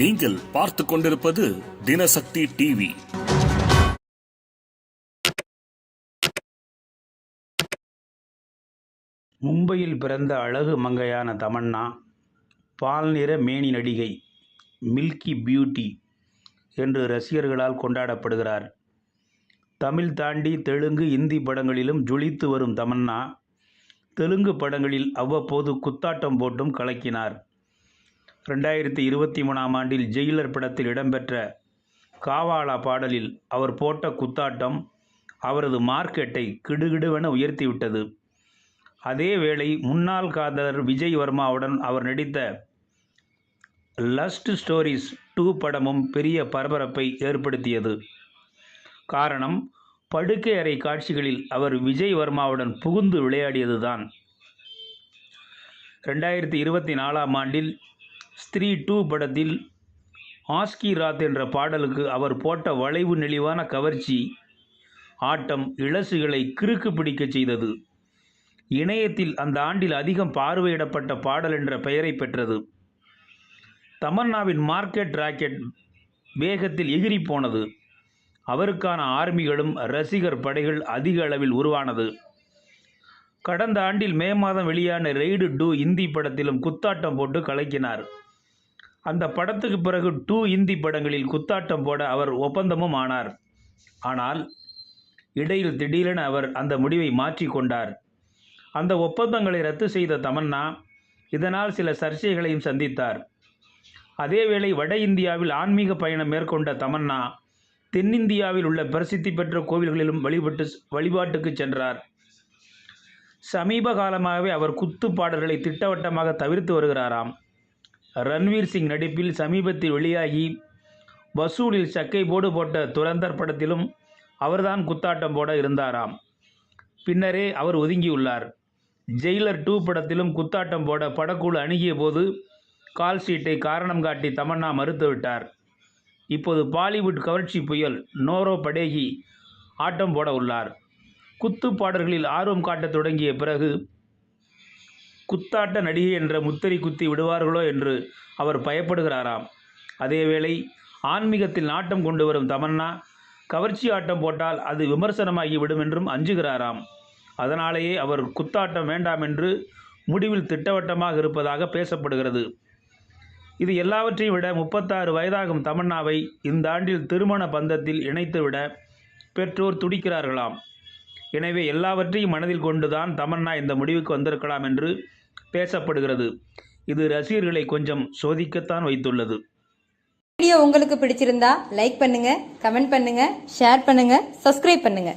நீங்கள் பார்த்து கொண்டிருப்பது தினசக்தி டிவி. மும்பையில் பிறந்த அழகு மங்கையான தமன்னா பால் நிற மேனி நடிகை, மில்கி பியூட்டி என்று ரசிகர்களால் கொண்டாடப்படுகிறார். தமிழ் தாண்டி தெலுங்கு, இந்தி படங்களிலும் ஜொலித்து வரும் தமன்னா தெலுங்கு படங்களில் அவ்வப்போது குத்தாட்டம் போட்டும் கலக்கினார். 2023ஆம் ஆண்டில் ஜெயிலர் படத்தில் இடம்பெற்ற காவாலா பாடலில் அவர் போட்ட குத்தாட்டம் அவரது மார்க்கெட்டை கிடுகிடுவென உயர்த்திவிட்டது. அதேவேளை முன்னாள் காதலர் விஜய் வர்மாவுடன் அவர் நடித்த லஸ்ட் ஸ்டோரிஸ் 2 படமும் பெரிய பரபரப்பை ஏற்படுத்தியது. காரணம், படுக்கை அறை காட்சிகளில் அவர் விஜய் வர்மாவுடன் புகுந்து விளையாடியதுதான். 2024ஆம் ஆண்டில் ஸ்திரீ 2 படத்தில் ஆஸ்கி ராத் என்ற பாடலுக்கு அவர் போட்ட வளைவு நெளிவான கவர்ச்சி ஆட்டம் இளசுகளை கிறுக்கு பிடிக்க செய்தது. இணையத்தில் அந்த ஆண்டில் அதிகம் பார்வையிடப்பட்ட பாடல் என்ற பெயரை பெற்றது. தமன்னாவின் மார்க்கெட் ராக்கெட் வேகத்தில் எகிரி போனது. அவருக்கான ஆர்மிகளும் ரசிகர் படைகள் அதிக அளவில் உருவானது. கடந்த ஆண்டில் மே மாதம் வெளியான ரெய்டு 2 இந்தி படத்திலும் குத்தாட்டம் போட்டு கலக்கினார். அந்த படத்துக்கு பிறகு 2 இந்தி படங்களில் குத்தாட்டம் போட அவர் ஒப்பந்தமும் ஆனார். ஆனால் இடையில் திடீரென அவர் அந்த முடிவை மாற்றிக்கொண்டார். அந்த ஒப்பந்தங்களை ரத்து செய்த தமன்னா இதனால் சில சர்ச்சைகளையும் சந்தித்தார். அதேவேளை வட இந்தியாவில் ஆன்மீக பயணம் மேற்கொண்ட தமன்னா தென்னிந்தியாவில் உள்ள பிரசித்தி பெற்ற கோவில்களிலும் வழிபாட்டுக்கு சென்றார். சமீப காலமாகவே அவர் குத்து பாடல்களை திட்டவட்டமாக தவிர்த்து வருகிறாராம். ரன்வீர் சிங் நடிப்பில் சமீபத்தில் வெளியாகி வசூலில் சக்கை போடு போட்ட துரந்தர் படத்திலும் அவர்தான் குத்தாட்டம் போட இருந்தாராம். பின்னரே அவர் ஒதுங்கியுள்ளார். ஜெயிலர் 2 படத்திலும் குத்தாட்டம் போட படக்குழு அணுகிய போது கால் ஷீட்டை காரணம் காட்டி தமன்னா மறுத்துவிட்டார். இப்போது பாலிவுட் கவர்ச்சி புயல் நோரோ படேகி ஆட்டம் போட உள்ளார். குத்து பாடல்களில் ஆர்வம் காட்டத் தொடங்கிய பிறகு குத்தாட்ட நடிகை என்ற முத்திரை குத்தி விடுவார்களோ என்று அவர் பயப்படுகிறாராம். அதேவேளை ஆன்மீகத்தில் நாட்டம் கொண்டு வரும் தமன்னா கவர்ச்சி ஆட்டம் போட்டால் அது விமர்சனமாகிவிடும் என்றும் அஞ்சுகிறாராம். அதனாலேயே அவர் குத்தாட்டம் வேண்டாம் என்று முடிவில் திட்டவட்டமாக இருப்பதாக பேசப்படுகிறது. இது எல்லாவற்றையும் விட 36 வயதாகும் தமன்னாவை இந்த ஆண்டில் திருமண பந்தத்தில் இணைத்துவிட பெற்றோர் துடிக்கிறார்களாம். எனவே எல்லாவற்றையும் மனதில் கொண்டுதான் தமன்னா இந்த முடிவுக்கு வந்திருக்கலாம் என்று பேசப்படுகிறது. இது ரசிகர்களை கொஞ்சம் சோதிக்கத்தான் வைத்துள்ளது. வீடியோ உங்களுக்கு பிடிச்சிருந்தா லைக் பண்ணுங்க, கமெண்ட் பண்ணுங்க, ஷேர் பண்ணுங்க, சப்ஸ்கிரைப் பண்ணுங்க.